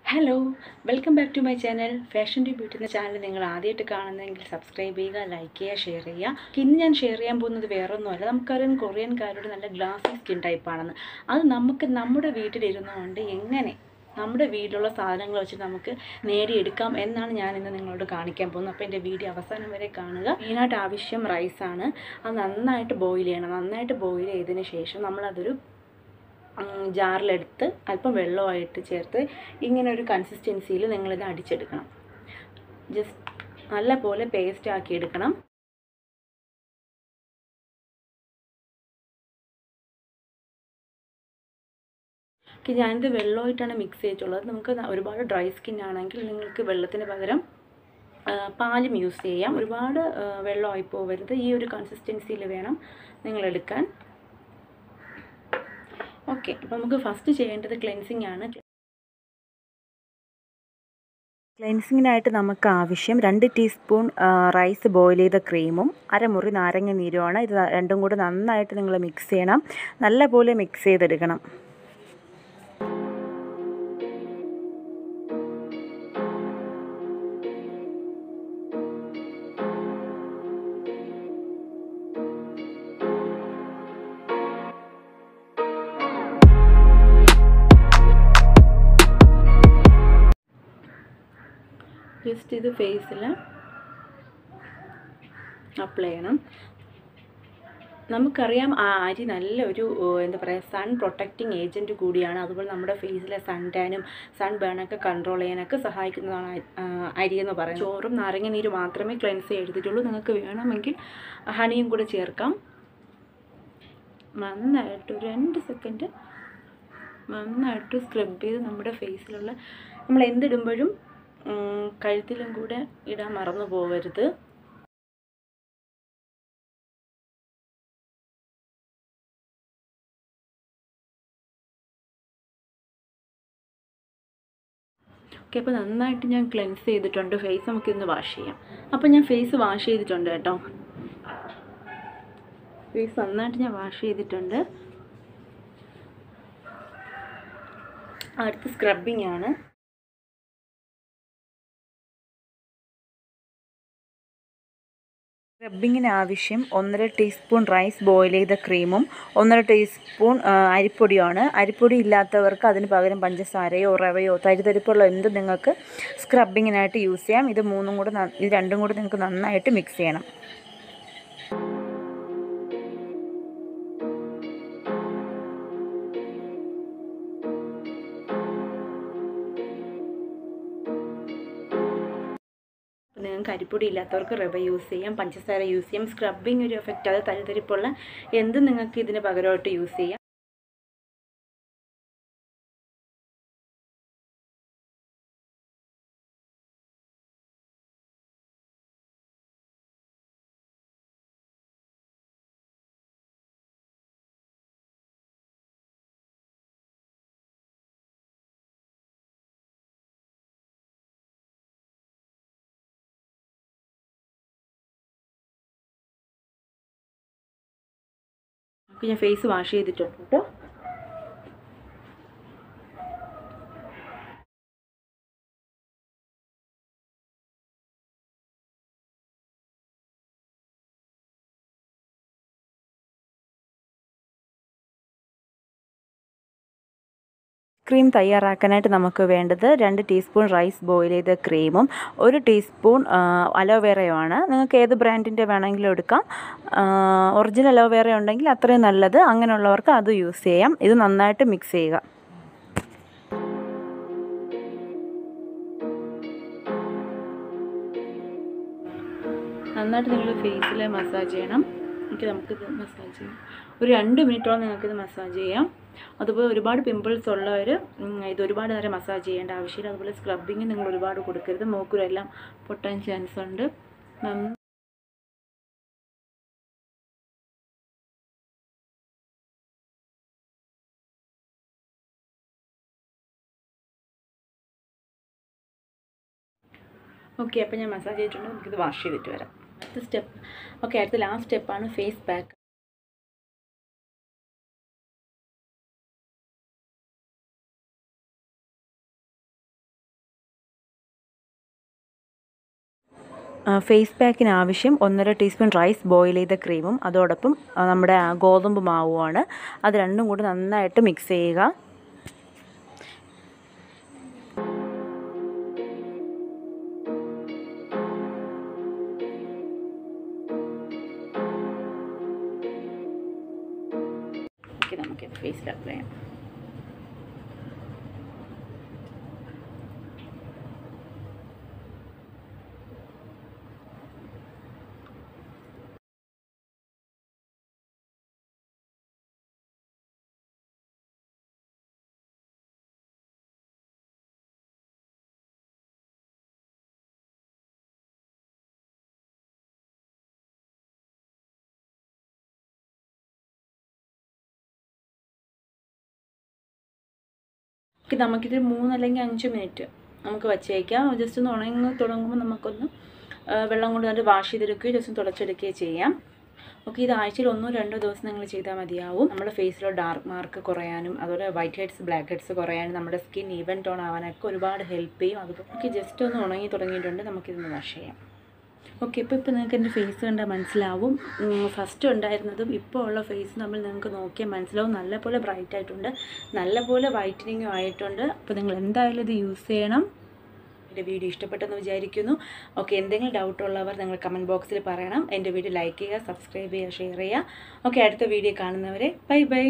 Hello welcome back to my channel fashion to beauty എന്ന channel നിങ്ങൾ ആദ്യമായിട്ട് കാണുന്നതെങ്കിൽ സബ്സ്ക്രൈബ് ചെയ്യുക, ലൈക്ക് ചെയ്യുക, ഷെയർ ചെയ്യുക. ഇന്ന് ഞാൻ ഷെയർ ചെയ്യാൻ പോകുന്നത് വേറൊന്നുമല്ല. നമുക്കറിയാം കൊറിയൻകാരുടെ നല്ല ഗ്ലാസി സ്കിൻ ടൈപ്പാണെന്ന്. അത് നമുക്ക് നമ്മുടെ വീട്ടിലിരുന്നുകൊണ്ട് എങ്ങനെ നമ്മുടെ വീട്ടിലുള്ള സാധനങ്ങൾ വെച്ച് നമുക്ക് നേടിയെടുക്കാം എന്നാണ് ഞാൻ ഇന്ന് നിങ്ങളോട് കാണിക്കാൻ പോകുന്നത്. അപ്പോൾ എൻ്റെ വീഡിയോ അവസാനം വരെ കാണുക. മെയിനായിട്ട് ആവശ്യം റൈസാണ്. അത് നന്നായിട്ട് ബോയിൽ ചെയ്യണം. നന്നായിട്ട് ബോയിൽ ചെയ്തതിന് ശേഷം നമ്മളതൊരു ജാറിലെടുത്ത് അല്പം വെള്ളമായിട്ട് ചേർത്ത് ഇങ്ങനെ ഒരു കൺസിസ്റ്റൻസിയിൽ നിങ്ങളിത് അടിച്ചെടുക്കണം. ജസ്റ്റ് നല്ല പോലെ പേസ്റ്റ് ആക്കി എടുക്കണം. ഞാനിത് വെള്ളമായിട്ടാണ് മിക്സ് ചെയ്തിട്ടുള്ളത്. നമുക്ക് ഒരുപാട് ഡ്രൈ സ്കിൻ ആണെങ്കിൽ നിങ്ങൾക്ക് വെള്ളത്തിന് പകരം പാലും യൂസ് ചെയ്യാം. ഒരുപാട് വെള്ളമായി പോകരുത്. ഈ ഒരു കൺസിസ്റ്റൻസിയിൽ വേണം നിങ്ങളെടുക്കാൻ. ഓക്കെ, അപ്പോൾ നമുക്ക് ഫസ്റ്റ് ചെയ്യേണ്ടത് ക്ലെൻസിങ് ആണ്. ക്ലെൻസിങ്ങിനായിട്ട് നമുക്ക് ആവശ്യം 2 ടീസ്പൂൺ റൈസ് ബോയിൽ ചെയ്ത ക്രീമും അരമുറി നാരങ്ങ നീരുമാണ്. ഇത് രണ്ടും കൂടി നന്നായിട്ട് നിങ്ങൾ മിക്സ് ചെയ്യണം. നല്ലപോലെ മിക്സ് ചെയ്തെടുക്കണം. ജസ്റ്റ് ഇത് ഫേസിൽ അപ്ലൈ ചെയ്യണം. നമുക്കറിയാം ആ അരി നല്ലൊരു എന്താ പറയുക സൺ പ്രൊട്ടക്റ്റിംഗ് ഏജൻറ്റ് കൂടിയാണ്. അതുപോലെ നമ്മുടെ ഫേസിലെ സൺ ടാനും സൺ ബേണൊക്കെ കൺട്രോൾ ചെയ്യാനൊക്കെ സഹായിക്കുന്നതാണ് അരി എന്ന് പറയുന്നത്. ചോറും നാരങ്ങ നീര് മാത്രമേ ക്ലെൻസ് ചെയ്തിട്ടുള്ളൂ. നിങ്ങൾക്ക് വേണമെങ്കിൽ ഹണിയും കൂടെ ചേർക്കാം. നന്നായിട്ട് ഒരു 2 സെക്കൻഡ് നന്നായിട്ട് സ്ക്രബ് ചെയ്ത് നമ്മുടെ ഫേസിലുള്ള നമ്മൾ എന്തിടുമ്പോഴും കഴുത്തിലും കൂടെ ഇടാൻ മറന്നു പോകരുത്. ഓക്കെ, അപ്പോൾ നന്നായിട്ട് ഞാൻ ക്ലെൻസ് ചെയ്തിട്ടുണ്ട്. ഫേസ് നമുക്കിന്ന് വാഷ് ചെയ്യാം. അപ്പോൾ ഞാൻ ഫേസ് വാഷ് ചെയ്തിട്ടുണ്ട് കേട്ടോ. ഫേസ് നന്നായിട്ട് ഞാൻ വാഷ് ചെയ്തിട്ടുണ്ട്. അടുത്ത് സ്ക്രബിങ് ആണ്. സ്ക്രബിങ്ങിന് ആവശ്യം 1.5 ടീസ്പൂൺ റൈസ് ബോയിൽ ചെയ്ത ക്രീമും 1.5 ടീസ്പൂൺ അരിപ്പൊടിയാണ്. അരിപ്പൊടി ഇല്ലാത്തവർക്ക് അതിന് പകരം പഞ്ചസാരയോ റവയോ തരിതരിപ്പുള്ള എന്ത് നിങ്ങൾക്ക് സ്ക്രബിങ്ങിനായിട്ട് യൂസ് ചെയ്യാം. ഇത് രണ്ടും കൂടി നിങ്ങൾക്ക് നന്നായിട്ട് മിക്സ് ചെയ്യണം. നിങ്ങൾക്ക് അരിപ്പൊടി ഇല്ലാത്തവർക്ക് റവ യൂസ് ചെയ്യാം, പഞ്ചസാര യൂസ് ചെയ്യാം. സ്ക്രബിങ് ഒരു എഫക്റ്റ്, അത് തരിതരിപ്പുള്ള എന്തും നിങ്ങൾക്ക് ഇതിന് പകരമായിട്ട് യൂസ് ചെയ്യാം. ഞാൻ ഫേസ് വാഷ് ചെയ്തിട്ടുണ്ട് കേട്ടോ. ക്രീം തയ്യാറാക്കാനായിട്ട് നമുക്ക് വേണ്ടത് 2 ടീസ്പൂൺ റൈസ് ബോയിൽ ചെയ്ത ക്രീമും 1 ടീസ്പൂൺ അലോവേറയുമാണ്. നിങ്ങൾക്ക് ഏത് ബ്രാൻഡിൻ്റെ വേണമെങ്കിലും എടുക്കാം. ഒറിജിനൽ അലോവേറ ഉണ്ടെങ്കിൽ അത്രയും നല്ലത്. അങ്ങനെയുള്ളവർക്ക് അത് യൂസ് ചെയ്യാം. ഇത് നന്നായിട്ട് മിക്സ് ചെയ്യുക. നന്നായിട്ട് നിങ്ങൾ ഫേസിൽ മസാജ് ചെയ്യണം. നമുക്കിത് മസാജ് ചെയ്യാം. ഒരു 2 മിനിറ്റോളം നിങ്ങൾക്കിത് മസാജ് ചെയ്യാം. അതുപോലെ ഒരുപാട് പിമ്പിൾസ് ഉള്ളവർ ഇത് ഒരുപാട് നേരം മസാജ് ചെയ്യേണ്ട ആവശ്യമില്ല. അതുപോലെ സ്ക്രബിങ് നിങ്ങൾ ഒരുപാട് കൊടുക്കരുത്. മൂക്കുരെല്ലാം പൊട്ടാൻ ചാൻസ് ഉണ്ട്. ഓക്കെ, അപ്പോൾ ഞാൻ മസാജ് ചെയ്തിട്ടുണ്ട്. നമുക്കിത് വാഷ് ചെയ്തിട്ട് വരാം. അടുത്ത ലാസ്റ്റ് സ്റ്റെപ്പാണ് ഫേസ് പാക്ക്. ഫേസ് പാക്കിന് ആവശ്യം 1.5 ടീസ്പൂൺ റൈസ് ബോയിൽ ചെയ്ത ക്രീമും അതോടൊപ്പം നമ്മുടെ ഗോതമ്പ് മാവുമാണ്. അത് രണ്ടും കൂടി നന്നായിട്ട് മിക്സ് ചെയ്യുക. നമുക്കിത് ഫേസിൽ അപ്ലൈ ചെയ്യാം. നമുക്കിത് 3 അല്ലെങ്കിൽ 5 മിനിറ്റ് നമുക്ക് വച്ചേക്കാം. ജസ്റ്റ് ഒന്ന് ഉണങ്ങി തുടങ്ങുമ്പോൾ നമുക്കൊന്ന് വെള്ളം കൊണ്ട് നല്ല വാഷ് ചെയ്തെടുക്കുകയോ ജസ്റ്റ് ഒന്ന് തുടച്ചെടുക്കുകയോ ചെയ്യാം. ഓക്കെ, ഇത് ആഴ്ചയിൽ 1-2 ദിവസം നിങ്ങൾ ചെയ്താൽ മതിയാവും. നമ്മുടെ ഫേസിലോ ഡാർക്ക് മാർക്ക് കുറയാനും അതുപോലെ വൈറ്റ് ഹെഡ്സ് ബ്ലാക്ക് ഹെഡ്സ് കുറയാനും നമ്മുടെ സ്കിൻ ഈവൻ ടോൺ ആവാനൊക്കെ ഒരുപാട് ഹെൽപ്പ് ചെയ്യും. അതുപോലെ നമുക്ക് ജസ്റ്റ് ഒന്ന് ഉണങ്ങി തുടങ്ങിയിട്ടുണ്ട്. നമുക്കിതൊന്ന് വാഷ് ചെയ്യാം. ഓക്കെ, ഇപ്പോൾ നിങ്ങൾക്ക് എൻ്റെ ഫേസ് കണ്ടാൽ മനസ്സിലാവും. ഫസ്റ്റ് ഉണ്ടായിരുന്നതും ഇപ്പോൾ ഉള്ള ഫേസ് നമ്മൾ നിങ്ങൾക്ക് നോക്കിയാൽ മനസ്സിലാവും. നല്ലപോലെ ബ്രൈറ്റ് ആയിട്ടുണ്ട്, നല്ലപോലെ വൈറ്റനിങ്ങും ആയിട്ടുണ്ട്. അപ്പോൾ നിങ്ങൾ എന്തായാലും ഇത് യൂസ് ചെയ്യണം. എൻ്റെ വീഡിയോ ഇഷ്ടപ്പെട്ടെന്ന് വിചാരിക്കുന്നു. ഓക്കെ, എന്തെങ്കിലും ഡൗട്ട് ഉള്ളവർ നിങ്ങൾ കമൻറ്റ് ബോക്സിൽ പറയണം. എൻ്റെ വീഡിയോ ലൈക്ക് ചെയ്യുക, സബ്സ്ക്രൈബ് ചെയ്യുക, ഷെയർ ചെയ്യുക. ഓക്കെ, അടുത്ത വീഡിയോ കാണുന്നവരെ ബൈ ബൈ.